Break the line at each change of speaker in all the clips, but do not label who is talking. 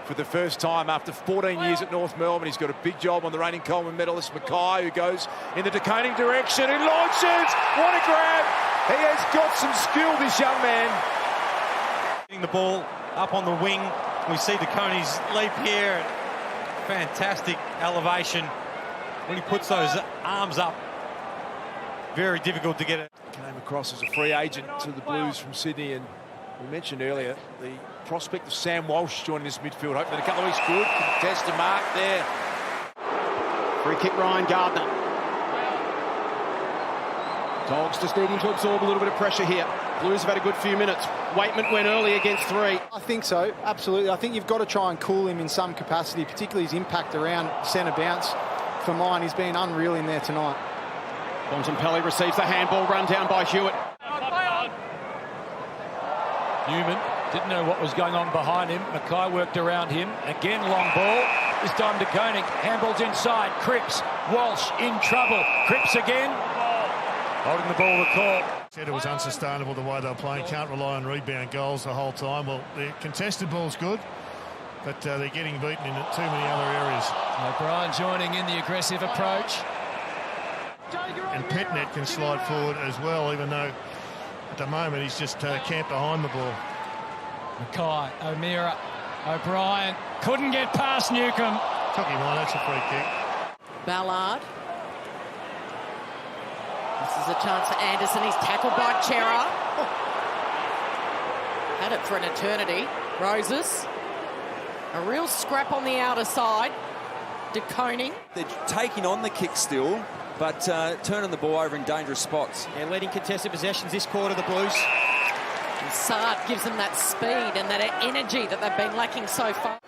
for the first time after 14 years at North Melbourne. He's got a big job on the reigning Coleman medalist, Mackay, who goes in the De Koning direction and launches. What a grab. He has got some skill, this young man.
Getting the ball up on the wing. We see De Koning's leap here. Fantastic elevation. When he puts those arms up, very difficult to get it.
Came across as a free agent to the Blues from Sydney, and we mentioned earlier the prospect of Sam Walsh joining this midfield. Hoping that a couple of weeks good. Contest a mark there.
Free kick, Ryan Gardner. Dogs just needing to absorb a little bit of pressure here. Blues have had a good few minutes. Waitman went early against 3.
I think so, absolutely. I think you've got to try and cool him in some capacity, particularly his impact around centre bounce. For mine, he's been unreal in there tonight.
Bontempelli receives the handball, run down by Hewitt.
Newman didn't know what was going on behind him. Mackay worked around him. Again, long ball. This time De Koning. Handball's inside. Cripps. Walsh in trouble. Cripps again. Holding the ball the court.
Said it was unsustainable the way they were playing. Can't rely on rebound goals the whole time. Well, the contested ball's good, but they're getting beaten in too many other areas.
O'Brien joining in the aggressive approach.
And Petnet can slide forward as well, even though at the moment he's just camped behind the ball.
Mackay, O'Meara, O'Brien couldn't get past Newcombe.
Took him on, that's a free kick.
Ballard. This is a chance for Anderson. He's tackled by Chera. Had it for an eternity. Roses. A real scrap on the outer side. De Koning.
They're taking on the kick still, but turning the ball over in dangerous spots.
Yeah, leading contested possessions this quarter, the Blues.
And Sard gives them that speed and that energy that they've been lacking so far.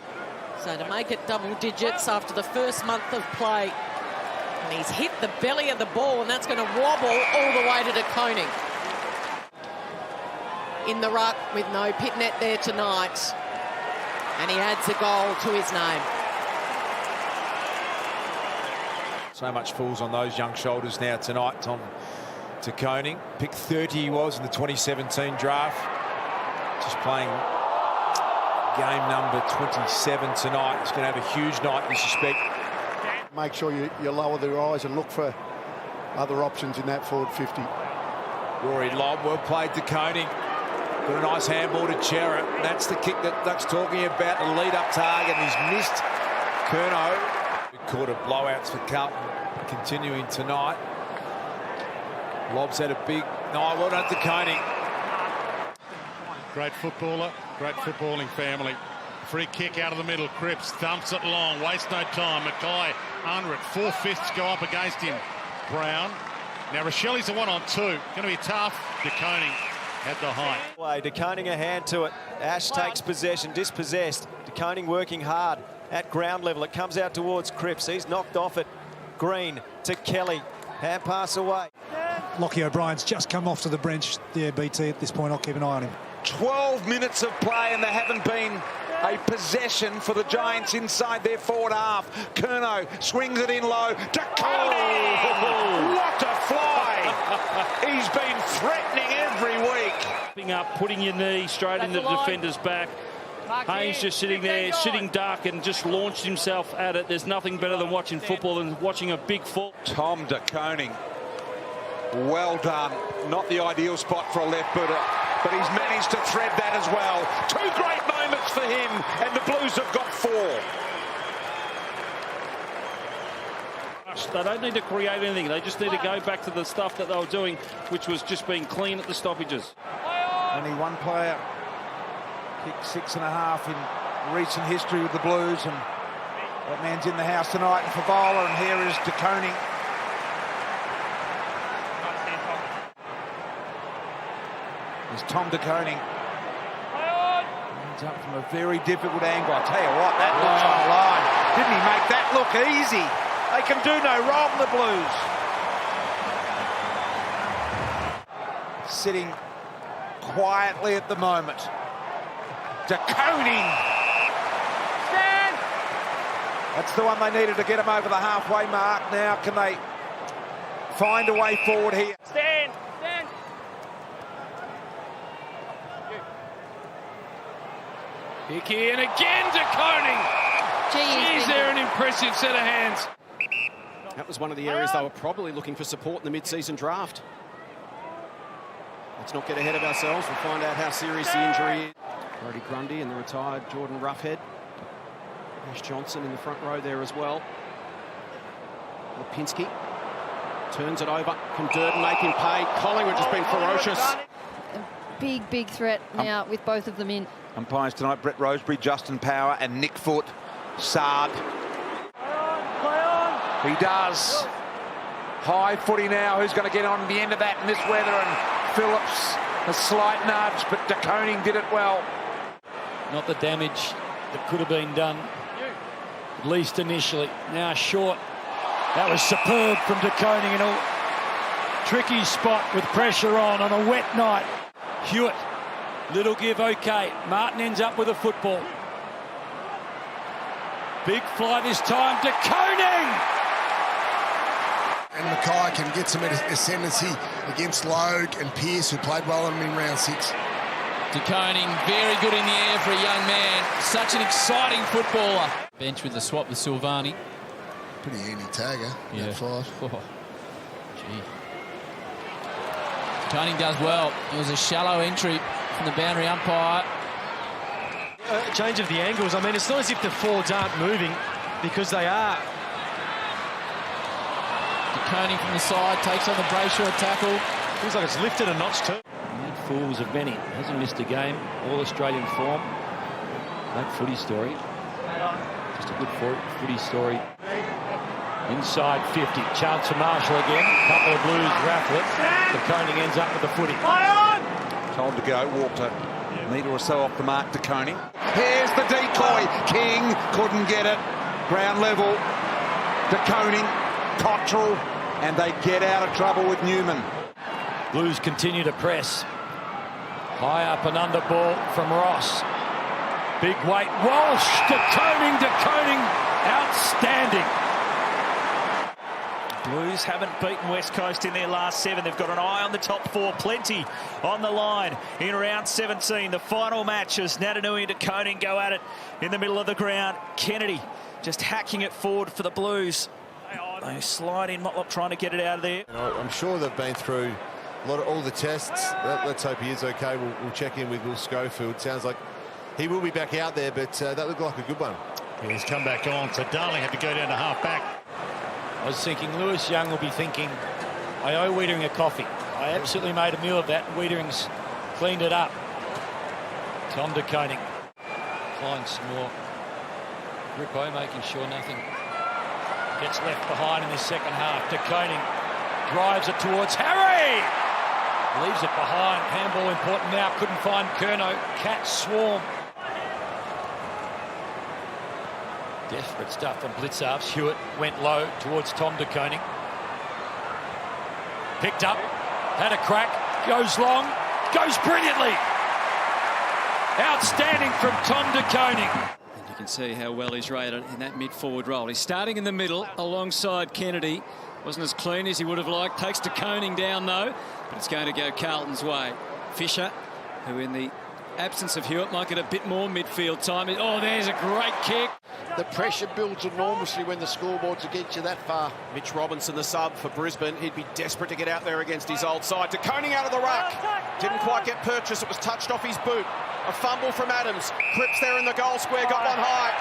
So to make it double digits after the first month of play. And he's hit the belly of the ball, and that's going to wobble all the way to De Koning. In the ruck with no Pitnet there tonight. And he adds a goal to his name.
So much falls on those young shoulders now tonight. Tom De Koning, pick 30 he was in the 2017 draft. Just playing game number 27 tonight. He's going to have a huge night, we suspect.
Make sure you lower their eyes and look for other options in that forward 50.
Rory lob, well played De Koning. Got a nice handball to Chera. That's the kick that Duck's talking about, the lead-up target. He's missed Curnow. Quarter blowouts for Carlton continuing tonight. Lob's had a big night. Well done, De Koning.
Great footballer, great footballing family. Free kick out of the middle. Cripps dumps it long, wastes no time. Mackay under it. 4/5 go up against him. Brown. Now Rochelli's a 1-on-2. Going to be tough. De Koning had the height.
De Koning a hand to it. Ash takes possession, dispossessed. De Koning working hard at ground level. It comes out towards Cripps. He's knocked off it. Green to Kelly. Hand pass away.
Lockie O'Brien's just come off to the bench there, BT. At this point, I'll keep an eye on him.
12 minutes of play and there haven't been a possession for the Giants inside their forward half. Curnow swings it in low. De Koning! Oh. What a fly! He's been threatening every week.
Up, putting your knee straight into the defender's back. Haynes just sitting there, sitting duck, and just launched himself at it. There's nothing better than watching football than watching a big fall.
Tom De Koning, well done. Not the ideal spot for a left footer, but he's managed to thread that as well. 2 great moments for him, and the Blues have got 4.
They don't need to create anything. They just need to go back to the stuff that they were doing, which was just being clean at the stoppages.
Only one player kicked 6.5 in recent history with the Blues, and that man's in the house tonight in Favola, and here is De Koning. There's Tom De Koning. He's up from a very difficult angle. I tell you what, that looks on the line. Didn't he make that look easy? They can do no wrong, the Blues. Sitting quietly at the moment. De Koning. Stand! That's the one they needed to get him over the halfway mark. Now can they find a way forward here?
Stand! Stand!
Hickey, and again De Koning. Is there an impressive set of hands?
That was one of the areas they were probably looking for support in the mid-season draft. Let's not get ahead of ourselves. We'll find out how serious the injury is. Brody Grundy and the retired Jordan Roughhead. Ash Johnson in the front row there as well. Lipinski turns it over. Can Durden make him pay? Collingwood has been ferocious.
Big threat now with both of them in.
Umpires tonight, Brett Rosebery, Justin Power and Nick Foot. Sard. He does. High footy now. Who's going to get on the end of that in this weather? And Phillips, a slight nudge, but De Koning did it well.
Not the damage that could have been done, at least initially. Now short. That was superb from De Koning in a tricky spot with pressure on a wet night. Hewitt, little give, okay. Martin ends up with a football. Big fly this time, De Koning!
And Mackay can get some ascendancy against Logue and Pearce, who played well on him in round 6.
De Koning, very good in the air for a young man. Such an exciting footballer. Bench with the swap with Silvani.
Pretty handy tagger,
yeah.
That flight.
Oh, gee. De Koning does well. It was a shallow entry from the boundary umpire.
Change of the angles. I mean, it's not as if the forwards aren't moving, because they are.
De Koning from the side takes on the Brayshaw tackle.
Feels like it's lifted a notch too.
Fools of many. Hasn't missed a game. All Australian form. That footy story. Just a good footy story. Inside 50. Chance for Marshall again. Couple of Blues raffle it. De Koning ends up with the footy.
Told to go. Walked a metre or so off the mark. De Koning. Here's the decoy. King couldn't get it. Ground level. De Koning. Cottrell. And they get out of trouble with Newman.
Blues continue to press. High up and under ball from Ross. Big weight. Walsh. De Koning. Outstanding.
Blues haven't beaten West Coast in their last 7. They've got an eye on the top 4. Plenty on the line in round 17. The final match as Natanui and De Koning go at it in the middle of the ground. Kennedy just hacking it forward for the Blues. They slide in. Motlop trying to get it out of there.
I'm sure they've been through all the tests. Let's hope he is okay. We'll check in with Will Schofield. Sounds like he will be back out there, but that looked like a good one.
Yeah, he's come back on, so Darling had to go down to half-back.
I was thinking Lewis Young will be thinking, I owe Wiedering a coffee. I absolutely made a meal of that. Wiedering's cleaned it up. Tom De Koning. Klein some more. Grippo making sure nothing gets left behind in this second half. De Koning drives it towards Harry. Leaves it behind. Handball important now. Couldn't find Curnow. Cat swarm. Desperate stuff from Blitzarves. Hewitt went low towards Tom De Koning. Picked up. Had a crack. Goes long. Goes brilliantly. Outstanding from Tom De Koning.
And you can see how well he's rated in that mid-forward role. He's starting in the middle alongside Kennedy. Wasn't as clean as he would have liked. Takes De Koning down, though. But it's going to go Carlton's way. Fisher, who in the absence of Hewitt might get a bit more midfield time. Oh, there's a great kick.
The pressure builds enormously when the scoreboards against you that far.
Mitch Robinson, the sub for Brisbane. He'd be desperate to get out there against his old side. De Koning out of the ruck. Didn't quite get purchase. It was touched off his boot. A fumble from Adams. Cripps there in the goal square. Got one high.